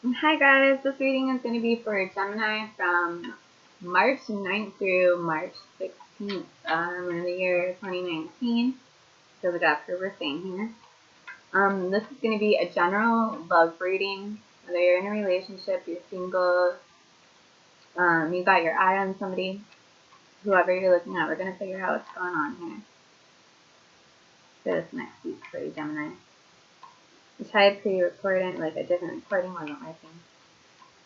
Hi guys, this reading is going to be for Gemini from March 9th through March 16th in the year 2019. So we got her birthday here. This is going to be a general love reading. Whether you're in a relationship, you're single, you got your eye on somebody, whoever you're looking at, we're going to figure out what's going on here for this next week for you, Gemini. I tried pre-recording, like a different recording wasn't working.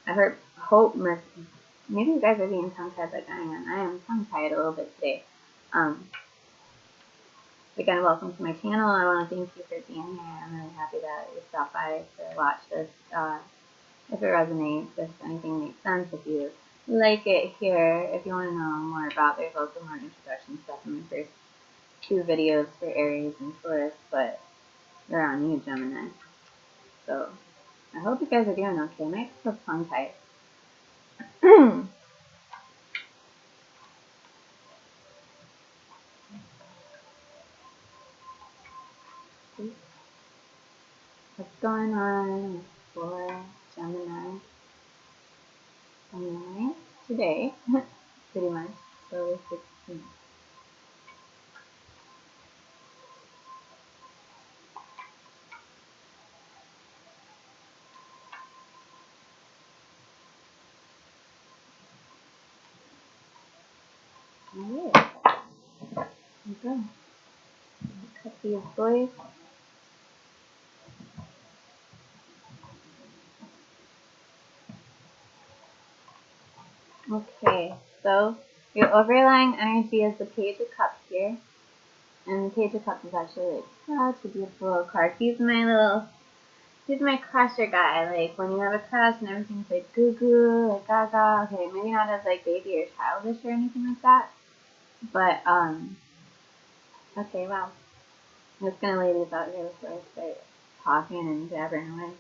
I hope maybe you guys are being tongue-tied like I am. I am tongue-tied a little bit today. Again, welcome to my channel. I want to thank you for being here. I'm really happy that you stopped by to watch this. If it resonates, if anything makes sense, if you like it here, if you want to know more about, there's also more introduction stuff in the first two videos for Aries and Taurus, but they're on you, Gemini. So I hope you guys are doing okay. I might feel tongue-tied. What's going on for Gemini today? Pretty much. So 16. Alright. Okay. Cut these boys. Okay, so your overlying energy is the Page of Cups here. And the Page of Cups is actually like such a beautiful little card. He's my crusher guy. Like when you have a crush and everything's like goo goo, like gaga. Okay, maybe not as like baby or childish or anything like that. But okay, wow. I'm just gonna lay these out here before I start talking and jabbering away.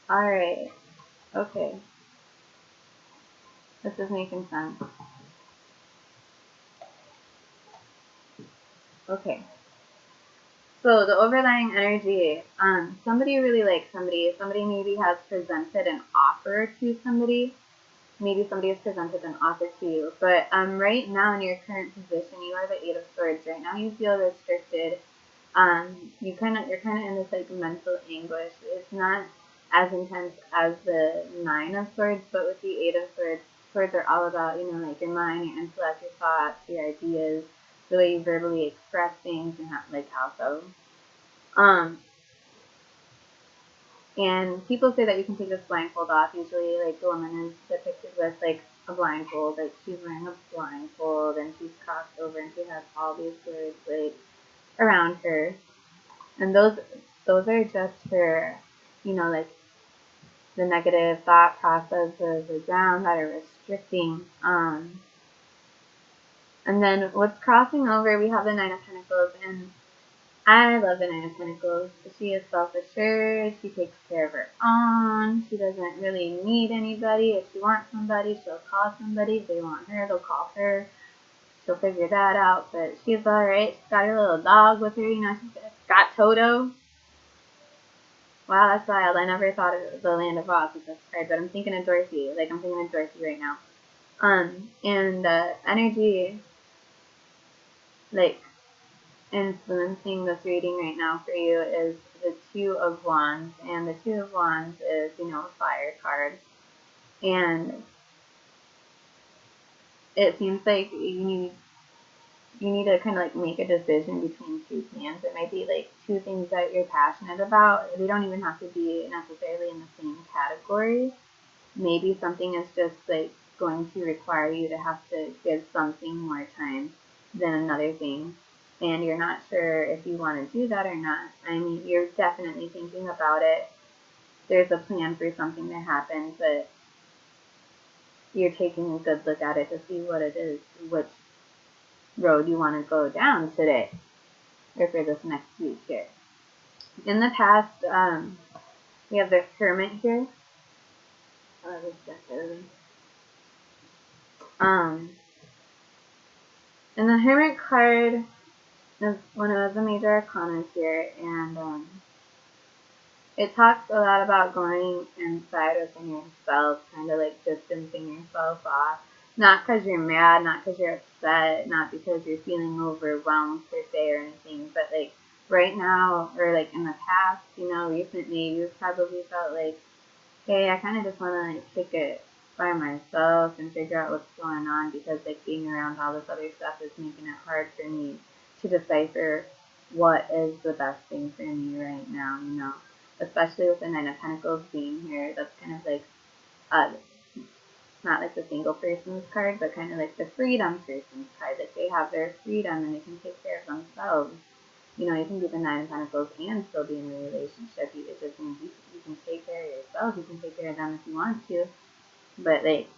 Alright, okay. This is making sense. Okay. So the overlying energy, somebody really likes somebody. Somebody maybe has presented an offer to somebody. Maybe somebody has presented an offer to you. But right now in your current position, you are the Eight of Swords. Right now you feel restricted. You're kind of in this like mental anguish. It's not as intense as the Nine of Swords, but with the Eight of Swords, swords are all about, you know, like your mind, your intellect, your thoughts, your ideas, the way you verbally express things, and how so. And people say that you can take this blindfold off. Usually, like the woman is depicted with like a blindfold, like she's wearing a blindfold and she's crossed over and she has all these swords like around her. And those are just her, you know, like the negative thought processes around that are restricting. And then what's crossing over, we have the Nine of Pentacles, and I love the Nine of Pentacles. She is self-assured. She takes care of her own. She doesn't really need anybody. If she wants somebody, she'll call somebody. If they want her, they'll call her. She'll figure that out. But she's alright. She's got her little dog with her. You know, she's got Toto. Wow, that's wild. I never thought of the Land of Oz with this card, but I'm thinking of Dorothy. Like, I'm thinking of Dorothy right now. And the energy, like, influencing this reading right now for you is the Two of Wands, and the Two of Wands is, you know, a fire card, and it seems like you need to kind of like make a decision between two plans. It might be like two things that you're passionate about. They don't even have to be necessarily in the same category. Maybe something is just like going to require you to have to give something more time than another thing, and you're not sure if you want to do that or not. I mean, you're definitely thinking about it. There's a plan for something to happen, but you're taking a good look at it to see what it is, which road you want to go down today, or for this next week here. In the past, we have the Hermit here. Um, And the Hermit card is one of the major arcana here, and it talks a lot about going inside within yourself, kind of like distancing yourself off. Not because you're mad, not because you're upset, not because you're feeling overwhelmed per se or anything, but like right now or like in the past, recently, you've probably felt like, hey, I kind of just want to like kick it by myself and figure out what's going on because like being around all this other stuff is making it hard for me to decipher what is the best thing for me right now. Especially with the Nine of Pentacles being here, that's kind of like uh, not like the single person's card, but kind of like the freedom person's card. Like they have their freedom and they can take care of themselves. You can be the Nine of Pentacles and still be in a relationship. It just means you can take care of yourself. You can take care of them if you want to. But, like,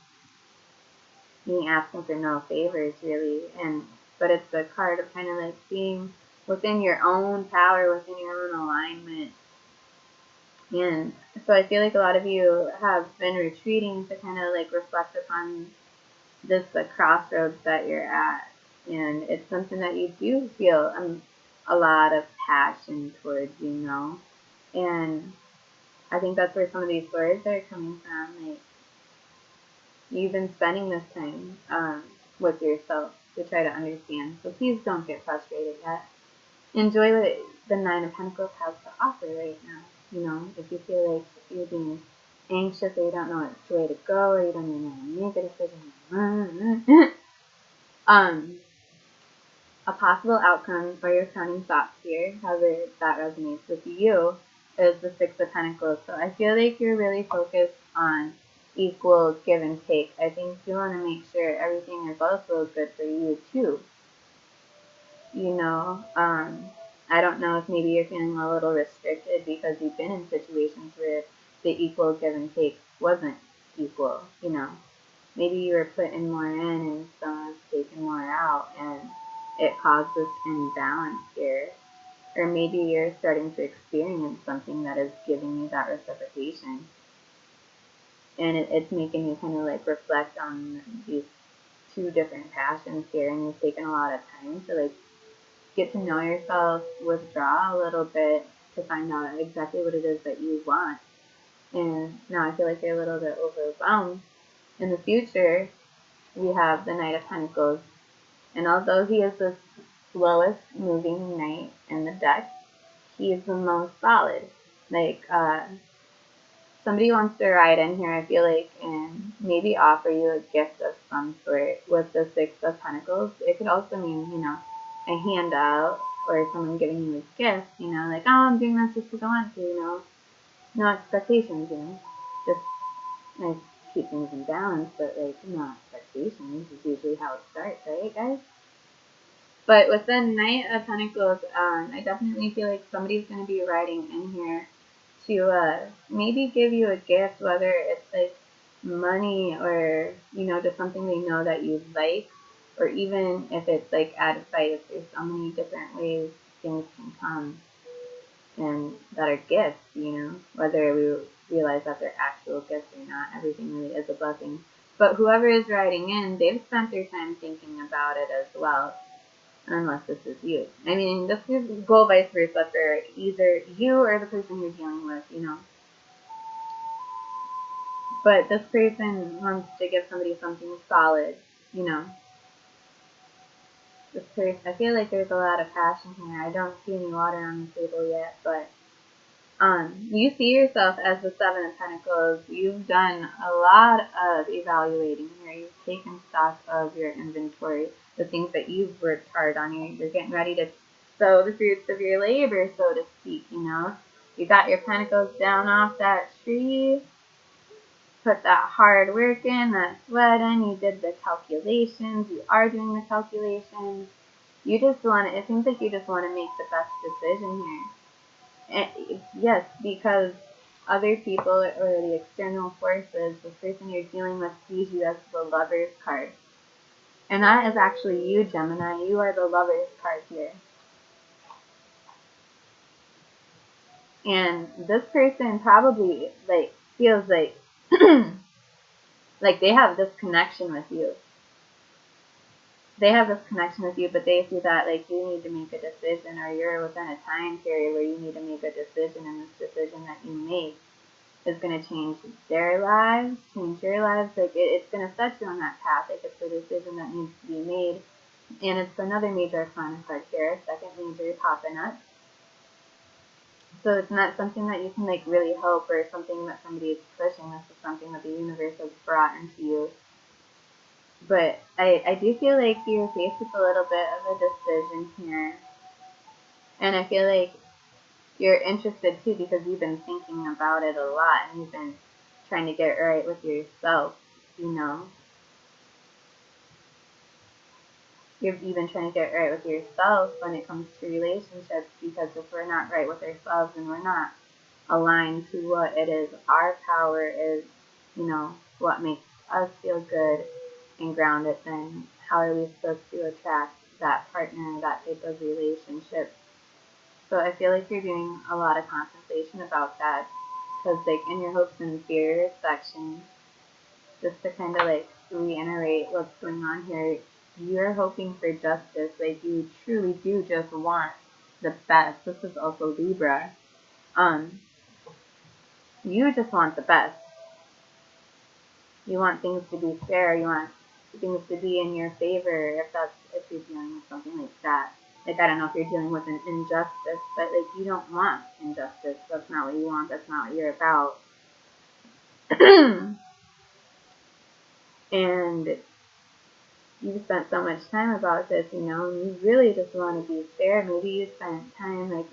you ain't asking for no favors, really. But it's the card of kind of, like, being within your own power, within your own alignment. And so I feel like a lot of you have been retreating to kind of, like, reflect upon this, the crossroads that you're at. And it's something that you do feel a lot of passion towards. And I think that's where some of these words are coming from. Like, you've been spending this time with yourself to try to understand. So please don't get frustrated yet. Enjoy what the Nine of Pentacles has to offer right now. If you feel like you're being anxious or you don't know which way to go or you don't even know how to make a decision. A possible outcome for your crowning thoughts here, however that resonates with you, is the Six of Pentacles. So I feel like you're really focused on equal give and take. I think you want to make sure everything is also good for you too. I don't know if maybe you're feeling a little restricted because you've been in situations where the equal give and take wasn't equal. Maybe you were putting more in and someone's taking more out, and it caused this imbalance here. Or maybe you're starting to experience something that is giving you that reciprocation. And it's making you kind of like reflect on these two different passions here, and you've taken a lot of time to like get to know yourself, withdraw a little bit to find out exactly what it is that you want. And now I feel like you're a little bit overwhelmed. In the future, we have the Knight of Pentacles. And although he is the slowest moving knight in the deck, he is the most solid. Like, somebody wants to ride in here, I feel like, and maybe offer you a gift of some sort with the Six of Pentacles. It could also mean, a handout or someone giving you a gift, like, oh, I'm doing this just because I want to. No expectations. Just nice keep things in balance, but like no expectations is usually how it starts, right, guys? But with the Knight of Pentacles, I definitely feel like somebody's going to be riding in here to maybe give you a gift, whether it's like money or just something they know that you like, or even if it's like advice. There's so many different ways things can come and that are gifts. Whether we realize that they're actual gifts or not, everything really is a blessing. But whoever is riding in, they've spent their time thinking about it as well, unless this is you. I mean, this could go vice versa for either you or the person you're dealing with. But this person wants to give somebody something solid. This person, I feel like there's a lot of passion here. I don't see any water on the table yet, but you see yourself as the Seven of Pentacles. You've done a lot of evaluating here. You've taken stock of your inventory, the things that you've worked hard on. You're getting ready to sow the fruits of your labor, so to speak. You got your pentacles down off that tree, put that hard work in, that sweat in, you did the calculations, you are doing the calculations. It seems like you just want to make the best decision here. Yes, because other people or the external forces, the person you're dealing with sees you as the Lover's card. And that is actually you, Gemini. You are the Lover's card here. And this person probably feels like like they have this connection with you. they have this connection with you, but they see that like you need to make a decision, or you're within a time period where you need to make a decision, and this decision that you make is going to change their lives, change your lives. Like it's going to set you on that path. Like it's a decision that needs to be made, and it's another major arcana card here, second major popping up. So it's not something that you can like really hope, or something that somebody is pushing. This is something that the universe has brought into you. But I do feel like you're faced with a little bit of a decision here. And I feel like you're interested too because you've been thinking about it a lot, and you've been trying to get right with yourself, you know. You've even trying to get right with yourself when it comes to relationships, because if we're not right with ourselves and we're not aligned to what it is our power is, you know, what makes us feel good and grounded, then how are we supposed to attract that partner, that type of relationship? So I feel like you're doing a lot of contemplation about that, because like in your hopes and fears section, just to kind of like reiterate what's going on here, you're hoping for justice. Like you truly do just want the best. This is also Libra. You just want the best. You want things to be fair. You want things to be in your favor. If you're dealing with something like that. Like I don't know if you're dealing with an injustice, but like you don't want injustice. That's not what you want. That's not what you're about. And you spent so much time about this, you know, and you really just want to be fair. Maybe you spent time like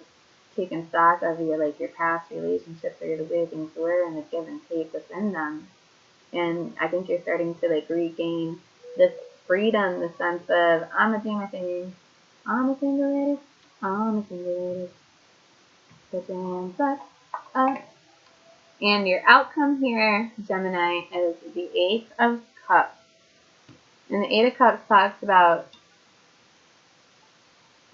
taking stock of your past relationships, or the way things were, and the give and take within them. And I think you're starting to like regain this freedom, the sense of I'm gonna do my thing. I'm a single lady. I'm a single lady. Put your hands up. And your outcome here, Gemini, is the Eight of Cups. And the Eight of Cups talks about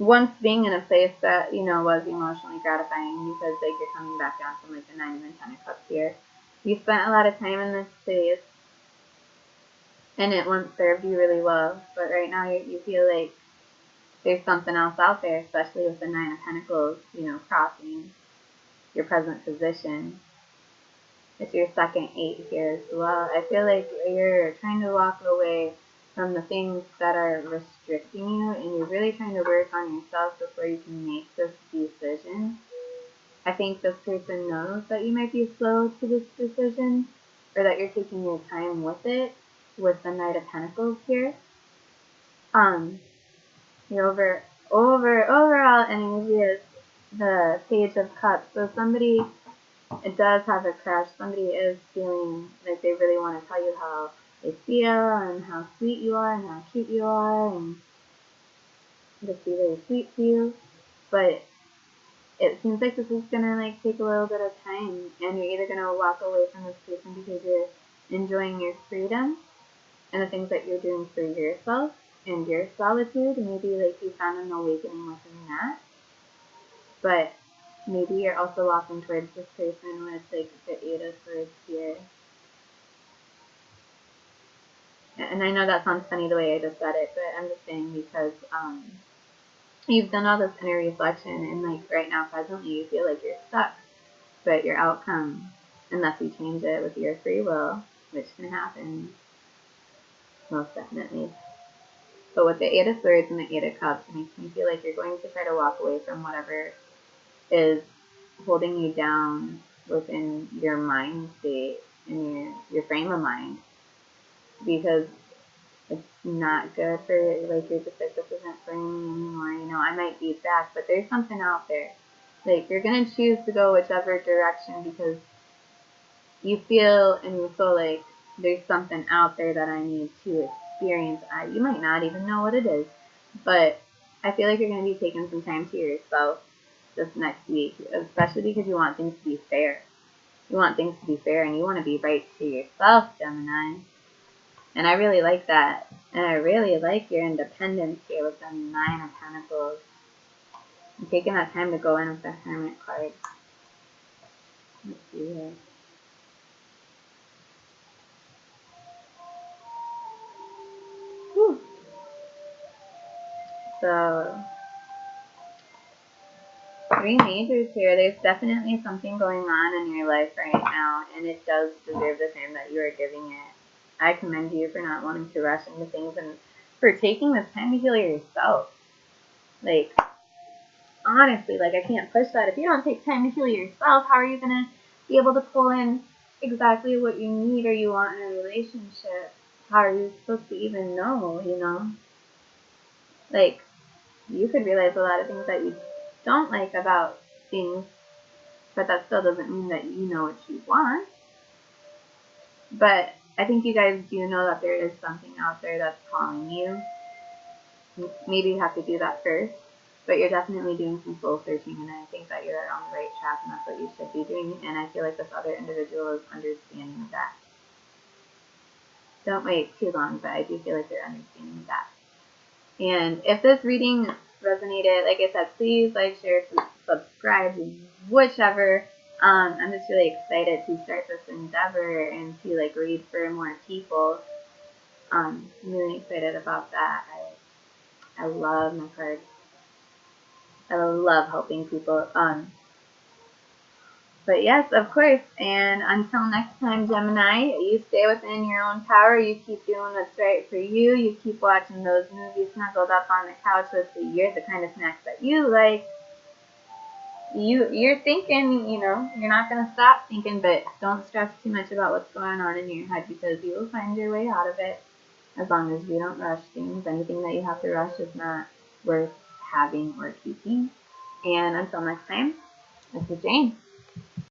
once being in a place that, you know, was emotionally gratifying, because like you're coming back down from like the 9 and the 10 of Cups here. You spent a lot of time in this place, and it once served you really well, but right now you feel like there's something else out there, especially with the 9 of Pentacles, you know, crossing your present position. It's your second 8 here as well. I feel like you're trying to walk away from the things that are restricting you, and you're really trying to work on yourself before you can make this decision. I think this person knows that you might be slow to this decision, or that you're taking your time with it, with the Knight of Pentacles here. Your overall energy is the Page of Cups. So somebody, it does have a crush. Somebody is feeling like they really want to tell you how they feel, and how sweet you are, and how cute you are, and just be very sweet to you. But it seems like this is gonna like take a little bit of time, and you're either gonna walk away from this person because you're enjoying your freedom and the things that you're doing for yourself and your solitude. Maybe like you found an awakening within that. But maybe you're also walking towards this person with like the Eight of Swords here. And I know that sounds funny the way I just said it, but I'm just saying because you've done all this inner reflection, and like right now presently you feel like you're stuck. But your outcome, unless you change it with your free will, which can happen most definitely. But with the Eight of Swords and the Eight of Cups, it makes me feel like you're going to try to walk away from whatever is holding you down within your mind state and your frame of mind, because it's not good for, like, you're just like, this isn't for me anymore, you know, I might be back, but there's something out there. Like, you're going to choose to go whichever direction because you feel and you feel like there's something out there that I need to experience. You might not even know what it is, but I feel like you're going to be taking some time to yourself this next week, especially because you want things to be fair. You want things to be fair, and you want to be right to yourself, Gemini. And I really like that. And I really like your independence here with the 9 of Pentacles. I'm taking that time to go in with the Hermit card. Let's see here. Whew. So, 3 majors here. There's definitely something going on in your life right now, and it does deserve the time that you are giving it. I commend you for not wanting to rush into things and for taking this time to heal yourself. Like, honestly, like, I can't push that. If you don't take time to heal yourself, how are you going to be able to pull in exactly what you need or you want in a relationship? How are you supposed to even know, you know? Like, you could realize a lot of things that you don't like about things, but that still doesn't mean that you know what you want. But I think you guys do know that there is something out there that's calling you. Maybe you have to do that first, but you're definitely doing some soul searching, and I think that you're on the right track, and that's what you should be doing. And I feel like this other individual is understanding that. Don't wait too long, but I do feel like they're understanding that. And if this reading resonated, like I said, please like, share, subscribe, whichever. I'm just really excited to start this endeavor and to like read for more people. I'm really excited about that. I love my cards. I love helping people. But yes, of course. And until next time, Gemini, you stay within your own power. You keep doing what's right for you. You keep watching those movies snuggled up on the couch with the kind of snacks that you like. You're thinking, you know, you're not going to stop thinking, but don't stress too much about what's going on in your head because you will find your way out of it as long as we don't rush things. Anything that you have to rush is not worth having or keeping. And until next time, this is Jane.